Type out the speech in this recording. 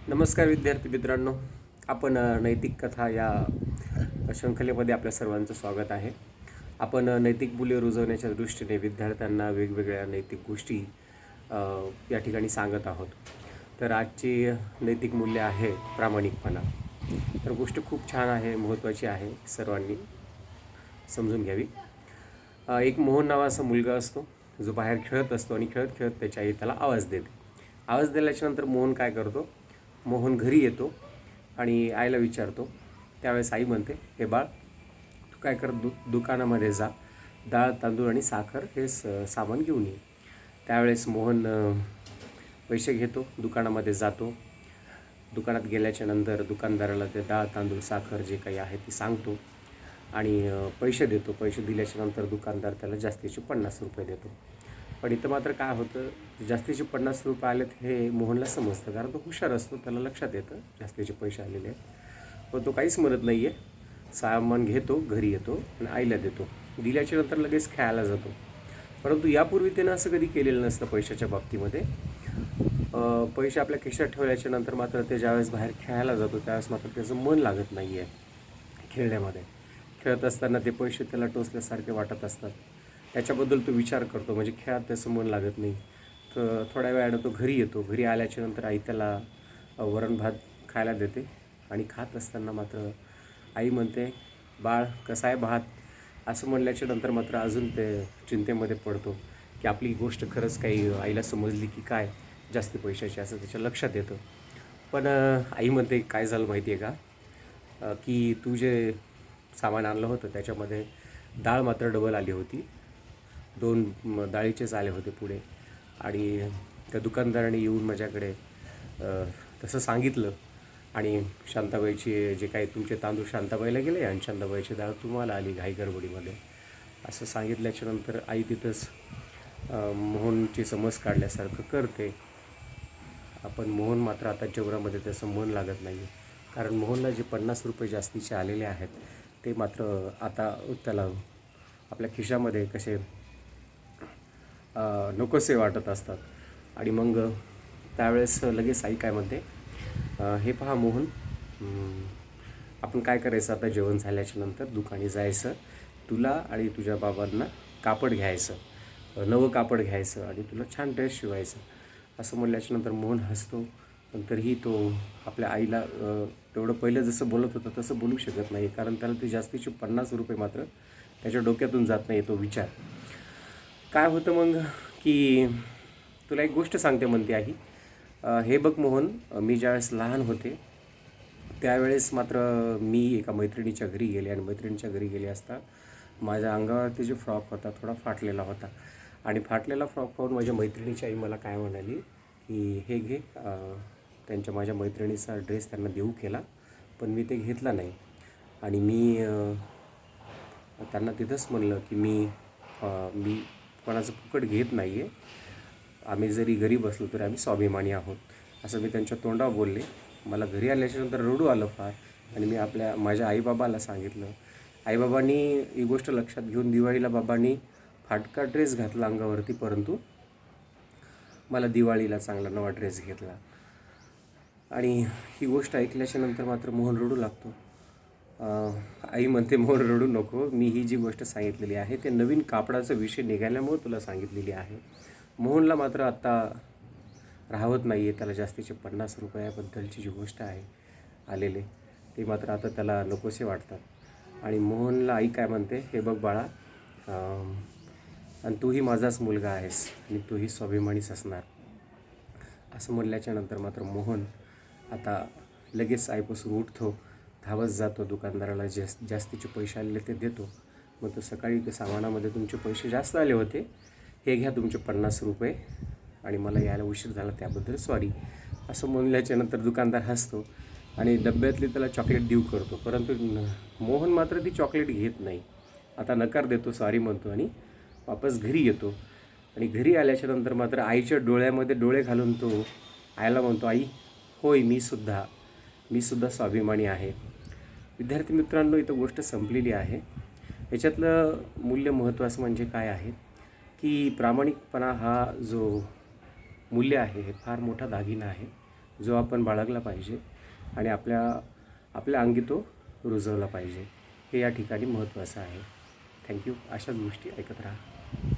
नमस्कार विद्यार्थी मित्रांनो. आपण नैतिक कथा या शृंखलेमध्ये आपल्या सर्वांचं स्वागत आहे. आपण नैतिक मूल्य रुजवण्याच्या दृष्टीने विद्यार्थ्यांना वेगवेगळ्या नैतिक गोष्टी या ठिकाणी सांगत आहोत. तर आजची नैतिक मूल्य आहे प्रामाणिकपणा. तर गोष्ट खूप छान आहे, महत्त्वाची आहे, सर्वांनी समजून घ्यावी. एक मोहन नावाचा मुलगा असतो जो बाहेर खेळत असतो आणि खेळत खेळत त्याची आई त्याला आवाज देते. आवाज दिल्याच्यानंतर मोहन काय करतो, मोहन घरी येतो आणि आईला विचारतो. त्यावेळेस आई म्हणते, हे बाळ, तू काय कर, दुकानामध्ये जा, डाळ तांदूळ आणि साखर हे सामान घेऊन ये. त्यावेळेस मोहन पैसे घेतो, दुकानामध्ये जातो. दुकानात गेल्याच्यानंतर दुकानदाराला ते डाळ तांदूळ साखर जे काही आहे ते सांगतो आणि पैसे देतो. पैसे दिल्याच्यानंतर दुकानदार त्याला जास्तीचे 50 रुपये देतो. पण इथं मात्र काय होतं, जास्तीचे 50 रुपये आलेत हे मोहनला समजतं, कारण तो हुशार असतो, त्याला लक्षात येतं जास्तीचे पैसे आलेले आहेत. पण तो काहीच म्हणत नाही आहे. सामान घेतो, घरी येतो आणि आईला देतो. दिल्याच्यानंतर लगेच खेळायला जातो. परंतु यापूर्वी त्यानं असं कधी केलेलं नसतं पैशाच्या बाबतीमध्ये. पैसे आपल्या खिशात ठेवल्याच्यानंतर मात्र ते ज्यावेळेस बाहेर खेळायला जातो त्यावेळेस मात्र त्याचं मन लागत नाही आहे खेळण्यामध्ये. खेळत असताना ते पैसे त्याला टोचल्यासारखे वाटत असतात. त्याच्याबद्दल तो विचार करतो, म्हणजे खेळात त्याचं मन लागत नाही. तर थोड्या वेळानं तो घरी येतो. घरी आल्याच्यानंतर आई त्याला वरण भात खायला देते आणि खात असताना मात्र आई म्हणते, बाळ कसा आहे भात, असं म्हणल्याच्यानंतर मात्र अजून ते चिंतेमध्ये पडतो की आपली गोष्ट खरंच काही आईला समजली की काय जास्ती पैशाची, असं त्याच्या लक्षात येतं. पण आई म्हणते, काय झालं माहिती आहे का, की तू जे सामान आणलं होतं त्याच्यामध्ये डाळ मात्र डबल आली होती. 2 डाळीचेच आले होते पुढे. आणि त्या दुकानदाराने येऊन माझ्याकडे तसं सांगितलं आणि शांताबाईचे जे काही तुमचे तांदूळ शांताबाईला गेले आणि शांताबाईची डाळ तुम्हाला आली घाई गडबडीमध्ये, असं सांगितल्याच्यानंतर आई तिथंच मोहनची समज काढल्यासारखं करते. आपण मोहन मात्र आता जेवणामध्ये त्याचं मन लागत नाही आहे, कारण मोहनला जे 50 रुपये जास्तीचे आलेले आहेत ते मात्र आता त्याला आपल्या खिशामध्ये कसे नकोसे वाटत असतात. आणि मग त्यावेळेस लगेच आई काय म्हणते, हे पहा मोहन, आपण काय करायचं, आता जेवण झाल्याच्यानंतर दुकानी जायचं, तुला आणि तुझ्या बाबांना कापड घ्यायचं, नवं कापड घ्यायचं आणि तुला छान ड्रेस शिवायचं. असं म्हणल्याच्यानंतर मोहन हसतो. पण तरीही तो आपल्या आईला तेवढं पहिलं जसं बोलत होता तसं बोलू शकत नाही, कारण त्याला ते जास्तीचे 50 रुपये मात्र त्याच्या डोक्यातून जात नाही तो विचार. काय होतं मग, की तुला एक गोष्ट सांगते म्हणते आई. हे बघ मोहन, मी ज्यावेळेस लहान होते त्यावेळेस मात्र मी एका मैत्रिणीच्या घरी गेले आणि मैत्रिणीच्या घरी गेले असता माझ्या अंगावरती जो फ्रॉक होता थोडा फाटलेला होता. आणि फाटलेला फ्रॉक पाहून माझ्या मैत्रिणीची आई मला काय म्हणाली, की हे घे. माझ्या मैत्रिणीचा ड्रेस त्यांना देऊ केला, पण मी ते घेतला नाही. आणि मी त्यांना तिथंच म्हणलं की मी कोणाचं फुकट घेत नाही आहे. आम्ही जरी गरीब असलो तरी आम्ही स्वाभिमानी आहोत, असं मी त्यांच्या तोंडावर बोलले. मला घरी आल्याच्यानंतर रडू आलं फार. आणि मी माझ्या आईबाबाला सांगितलं. आईबाबांनी ही गोष्ट लक्षात घेऊन दिवाळीला बाबांनी फाटका ड्रेस घातला अंगावरती, परंतु मला दिवाळीला चांगला नवा ड्रेस घेतला. आणि ही गोष्ट ऐकल्याच्यानंतर मात्र मोहन रडू लागतो. आई म्हणते, मोहन रडू नको, मी ही जी गोष्ट सांगितलेली आहे ते नवीन कापडाचा विषय निघाल्यामुळे तुला सांगितलेली आहे. मोहनला मात्र आत्ता राहवत नाही आहे, त्याला जास्तीचे 50 रुपयाबद्दलची जी गोष्ट आहे आलेले ते मात्र आता त्याला नकोसे वाटतात. आणि मोहनला आई काय म्हणते, हे बघ बाळा, आणि तूही माझाच मुलगा आहेस आणि तूही स्वाभिमानीच असणार. असं म्हणल्याच्यानंतर मात्र मोहन आता लगेच आईपासून उठतो, धावत जातो दुकानदाराला, जास्तीचे पैसे आलेले ते देतो. मग तो सकाळी ते सामानामध्ये तुमचे पैसे जास्त आले होते, हे घ्या तुमचे 50 रुपये आणि मला यायला उशीर झाला त्याबद्दल सॉरी, असं म्हणल्याच्यानंतर दुकानदार हसतो आणि डब्यातली त्याला चॉकलेट देऊ करतो. परंतु मोहन मात्र ती चॉकलेट घेत नाही. आता नकार देतो, सॉरी म्हणतो आणि वापस घरी येतो. आणि घरी आल्याच्यानंतर मात्र आईच्या डोळ्यामध्ये डोळे घालून तो आईला म्हणतो, आई होय, मी सुद्धा स्वाभिमानी आहे. विद्यार्थी मित्रांनो, इथं गोष्ट संपलेली आहे. याच्यातलं मूल्य महत्त्वाचं म्हणजे काय आहे, की प्रामाणिकपणा हा जो मूल्य आहे हे फार मोठा दागिना आहे. जो आपण बाळगला पाहिजे आणि आपल्या अंगी तो रुजवला पाहिजे. हे या ठिकाणी महत्त्वाचं आहे. थँक्यू. अशाच गोष्टी ऐकत राहा.